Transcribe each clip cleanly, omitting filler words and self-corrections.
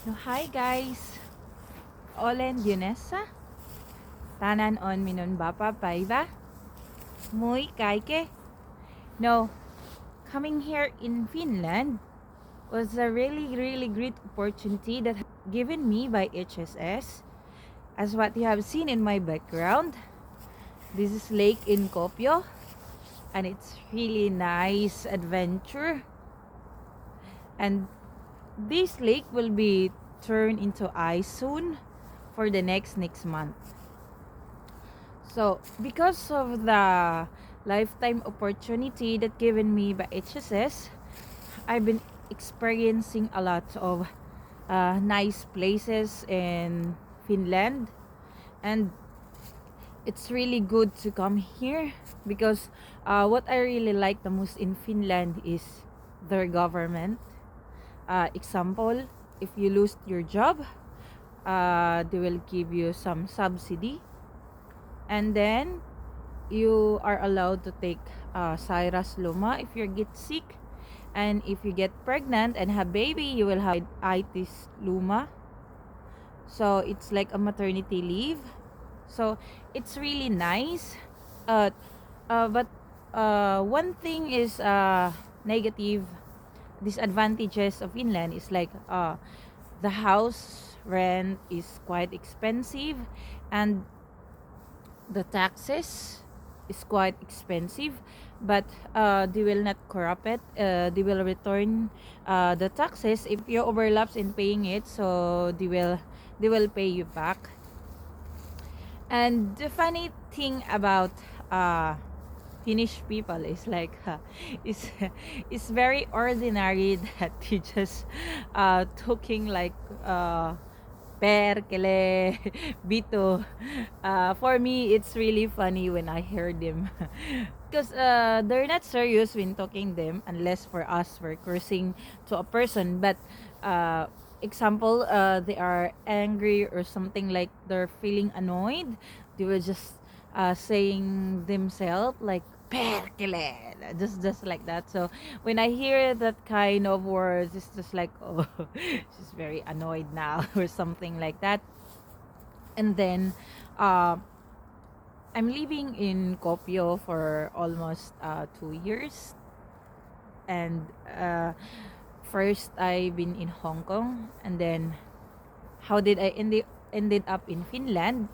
No, hi guys. Olen Yunesa. Tanan on minon bapa paiva. Muy kaike. No, coming here in Finland was a really great opportunity that given me by HSS. As what you have seen in my background, this is lake in Kopio, and it's really nice adventure. And this lake will be turned into ice soon for the next month. So, because of the lifetime opportunity that given me by HSS, I've been experiencing a lot of nice places in Finland, and it's really good to come here because what I really like the most in Finland is their government. Example, if you lose your job, they will give you some subsidy, and then you are allowed to take Cyrus Luma if you get sick, and if you get pregnant and have baby, you will have itis Luma. So it's like a maternity leave. So it's really nice. Uh, but one thing is negative disadvantages of Finland is like the house rent is quite expensive, and the taxes is quite expensive, but they will not corrupt it. They will return the taxes if you overlaps in paying it, so they will pay you back. And the funny thing about uh Finnish people is like is it's very ordinary that they just talking like perkele, bito. For me, it's really funny when I hear them. Because they're not serious when talking them unless for us we're cursing to a person. But uh, example, they are angry or something like they're feeling annoyed. They were just saying themselves like perkele, just like that. So when I hear that kind of words, it's just like, oh, she's very annoyed now or something like that. And then uh, I'm living in Kopio for almost 2 years. And first I've been in Hong Kong, and then how did I ended up in Finland?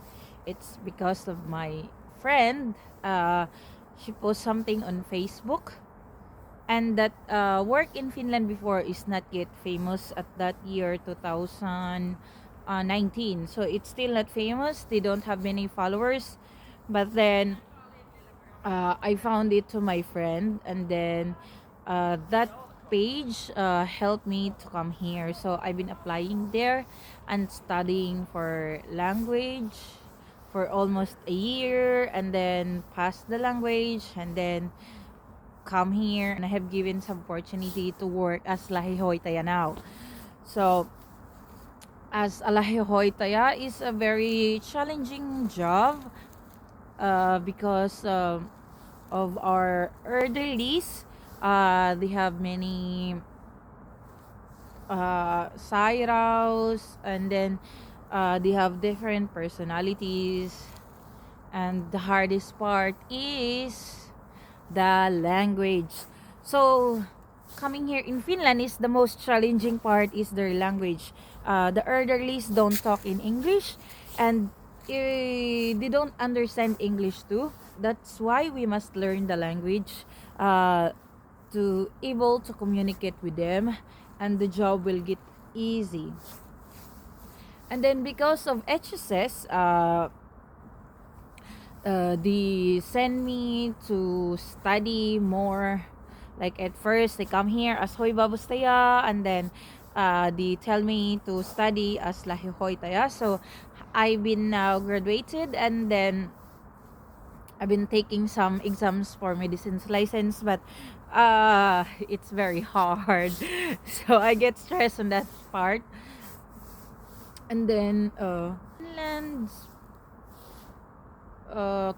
It's because of my friend. She posted something on Facebook, and that work in Finland before is not yet famous at that year 2019, so it's still not famous. They don't have many followers, but then I found it to my friend, and then that page helped me to come here. So I've been applying there and studying for language for almost a year, and then pass the language, and then come here, and I have given some opportunity to work as lahihoitaya now. So as a lahihoitaya is a very challenging job because of our elderlies. They have many sairaus, and then they have different personalities, and the hardest part is the language. So coming here in Finland is the most challenging part is their language. The elderlies don't talk in English, and they don't understand English too. That's why we must learn the language to able to communicate with them, and the job will get easy. And then because of HSS, they send me to study more. Like at first they come here as hoy babustaya, and then they tell me to study as lahihoitaya. So I've been now graduated, and then I've been taking some exams for medicine's license, but it's very hard. So I get stressed on that part. And then Finland's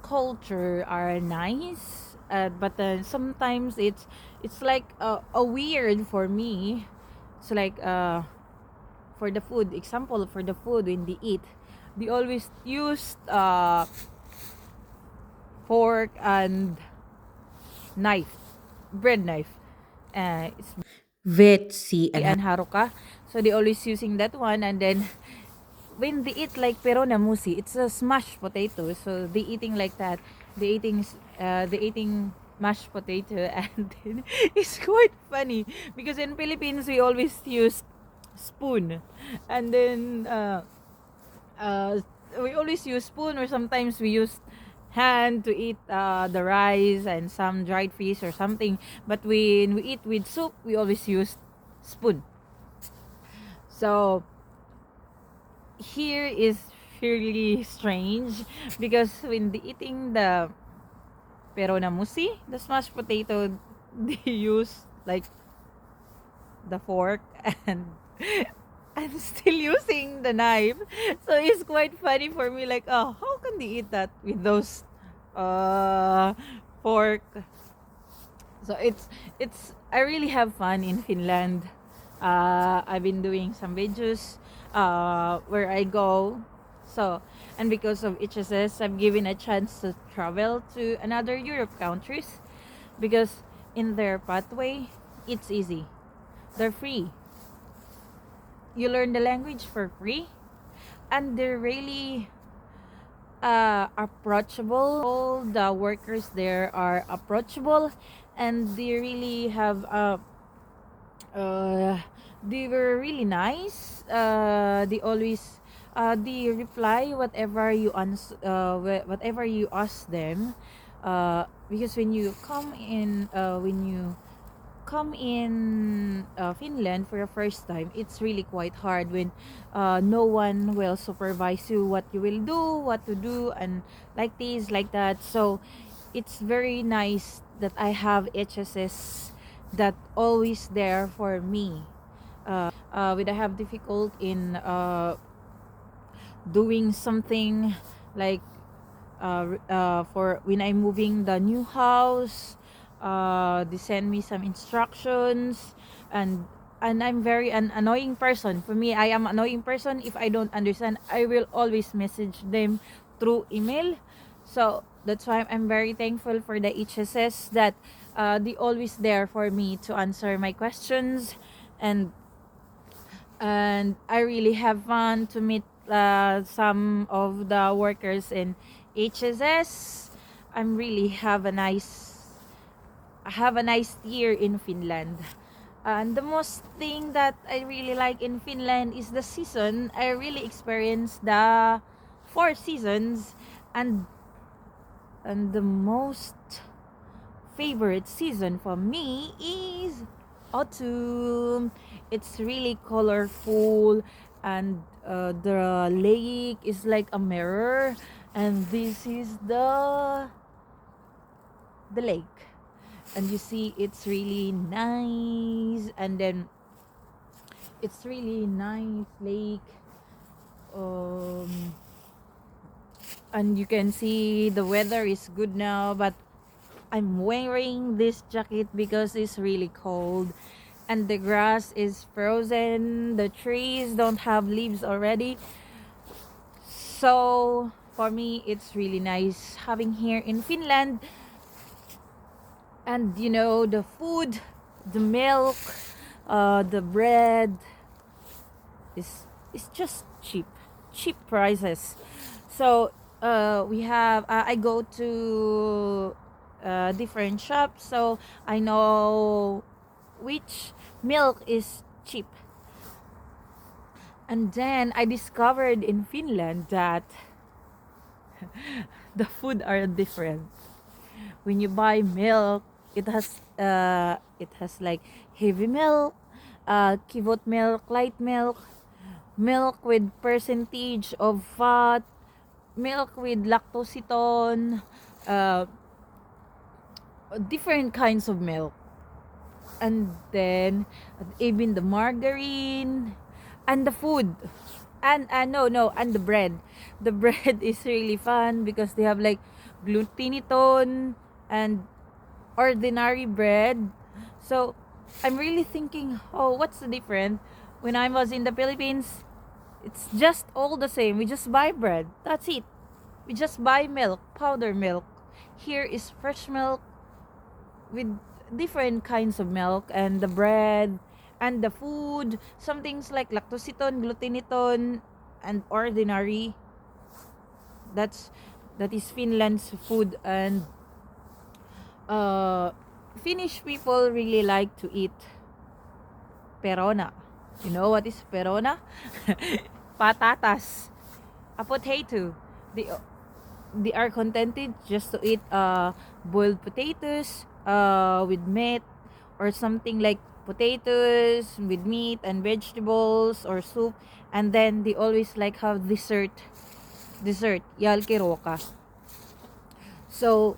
culture are nice, but then sometimes it's like a weird for me. It's like for the food, example, for the food when they eat, they always use fork and knife, bread knife. It's Vetsi and and haruka, so they always using that one. And then when they eat like perona musi, it's a smashed potato, so they eating like that. They eating mashed potato. And then it's quite funny because in Philippines we always use spoon, and then we always use spoon, or sometimes we use hand to eat the rice and some dried fish or something. But when we eat with soup, we always use spoon. So here is really strange because when they eating the perona musi, the smashed potato, they use like the fork and I'm still using the knife. So it's quite funny for me, like, oh, how can they eat that with those uh fork? So it's I really have fun in Finland. I've been doing some videos where I go. So, and because of HSS, I'm given a chance to travel to another Europe countries because in their pathway, it's easy. They're free. You learn the language for free, and they're really approachable. All the workers there are approachable, and they really have they were really nice. They always they reply whatever you ask them. Because when you come in Finland for your first time, it's really quite hard when no one will supervise you what you will do, what to do, and like this, like that. So it's very nice that I have HSS that always there for me. When I have difficult in doing something like for when I'm moving the new house, they send me some instructions. And I'm very an annoying person. For me, I am annoying person. If I don't understand, I will always message them through email. So that's why I'm very thankful for the HSS that they always there for me to answer my questions. And I really have fun to meet some of the workers in HSS. I'm really have a nice year in Finland. And the most thing that I really like in Finland is the season. I really experienced the 4 seasons, and the most favorite season for me is autumn. It's really colorful, and the lake is like a mirror, and this is the lake, and you see it's really nice. And then it's really nice lake, um and you can see the weather is good now, but I'm wearing this jacket because it's really cold, and the grass is frozen, the trees don't have leaves already. So for me, it's really nice having here in Finland. And you know, the food, the milk, the bread is just cheap prices. So we have I go to different shops, so I know which milk is cheap. And then I discovered in Finland that the food are different. When you buy milk, it has like heavy milk, kivot milk, light milk, milk with percentage of fat, milk with lactositone, uh, different kinds of milk. And then even the margarine and the food, and no, and the bread. The bread is really fun because they have like gluteniton and ordinary bread. So I'm really thinking, oh, what's the difference? When I was in the Philippines, it's just all the same. We just buy bread. That's it. We just buy milk, powder milk. Here is fresh milk with different kinds of milk, and the bread and the food. Some things like lactositon, gluteniton, and ordinary. That is Finland's food. And Finnish people really like to eat perona. You know what is perona? Patatas, a potato. They are contented just to eat boiled potatoes with meat, or something like potatoes with meat and vegetables or soup. And then they always like have dessert yalkiroka. So,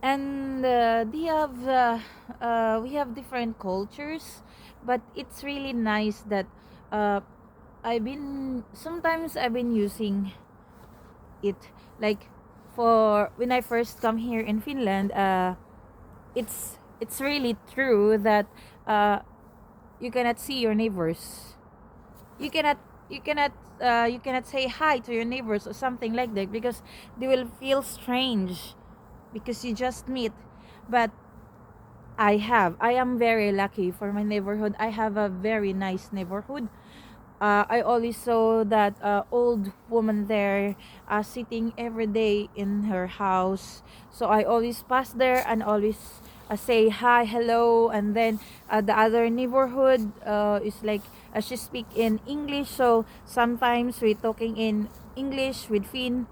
and we have different cultures, but it's really nice that uh, I've been using it, like, for when I first come here in Finland. It's really true that you cannot see your neighbors. You cannot you cannot say hi to your neighbors or something like that, because they will feel strange because you just meet. But I am very lucky for my neighborhood. I have a very nice neighborhood. I always saw that old woman there sitting every day in her house. So I always pass there and always say hi, hello. And then the other neighborhood is like she speak in English. So sometimes we talking in English with Finn.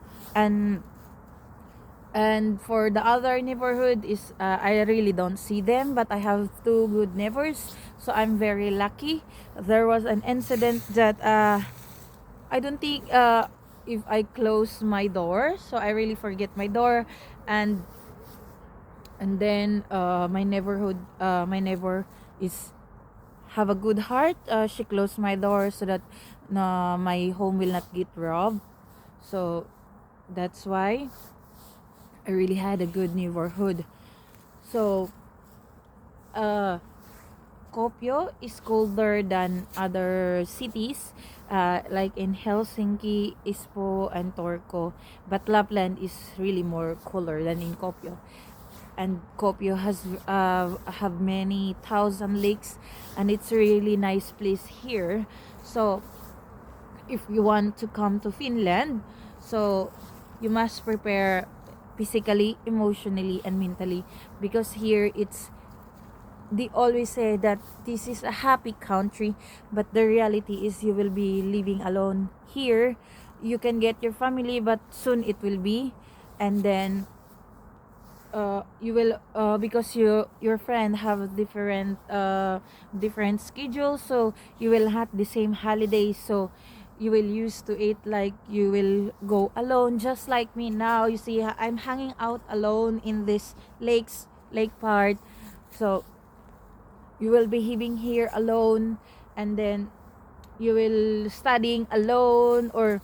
And for the other neighborhood is I really don't see them, but I have two good neighbors, so I'm very lucky. There was an incident that I don't think if I close my door, so I really forget my door. And then my neighbor is have a good heart. She closed my door so that my home will not get robbed. So that's why I really had a good neighborhood. So, Kuopio is colder than other cities, like in Helsinki, Espoo, and Turku. But Lapland is really more cooler than in Kuopio. And Kuopio has have many thousand lakes, and it's a really nice place here. So, if you want to come to Finland, so you must prepare physically, emotionally, and mentally, because here they always say that this is a happy country, but the reality is you will be living alone here. You can get your family, but soon it will be. And then you will because your friend have different schedules, so you will have the same holidays. So you will used to it, like you will go alone, just like me now. You see, I'm hanging out alone in this lake part. So you will be living here alone, and then you will studying alone, or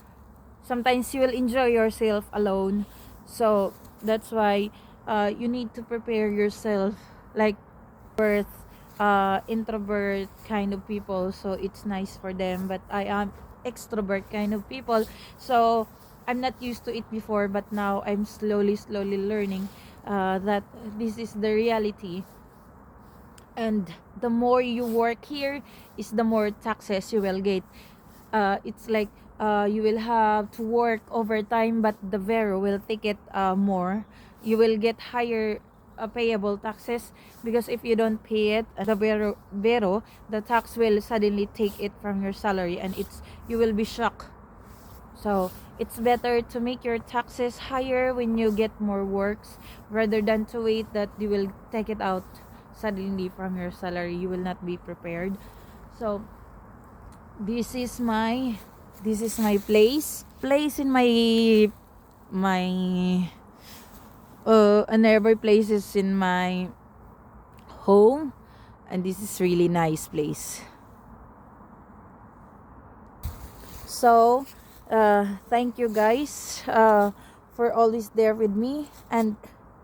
sometimes you will enjoy yourself alone. So that's why you need to prepare yourself, like birth introvert kind of people, so it's nice for them. But I am extrovert kind of people, so I'm not used to it before, but now I'm slowly learning that this is the reality. And the more you work here is the more taxes you will get. It's like you will have to work overtime, but the Vero will take it more. You will get higher payable taxes, because if you don't pay it, the Vero, the tax will suddenly take it from your salary, and you will be shocked. So it's better to make your taxes higher when you get more works, rather than to wait that you will take it out suddenly from your salary. You will not be prepared. So this is my place in my another places in my home, and this is really nice place. So thank you guys for always there with me, and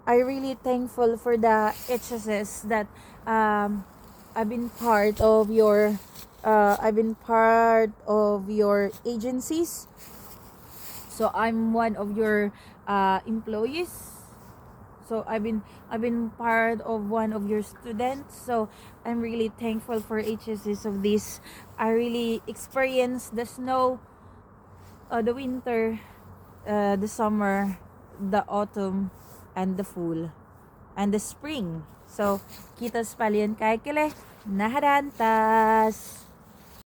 I really thankful for the HSS that I've been part of your I've been part of your agencies. So I'm one of your employees. So I've been part of one of your students. So I'm really thankful for HSS of this. I really experienced the snow, the winter, the summer, the autumn, and the fall, and the spring. So kitas palian kay kile nahadantas.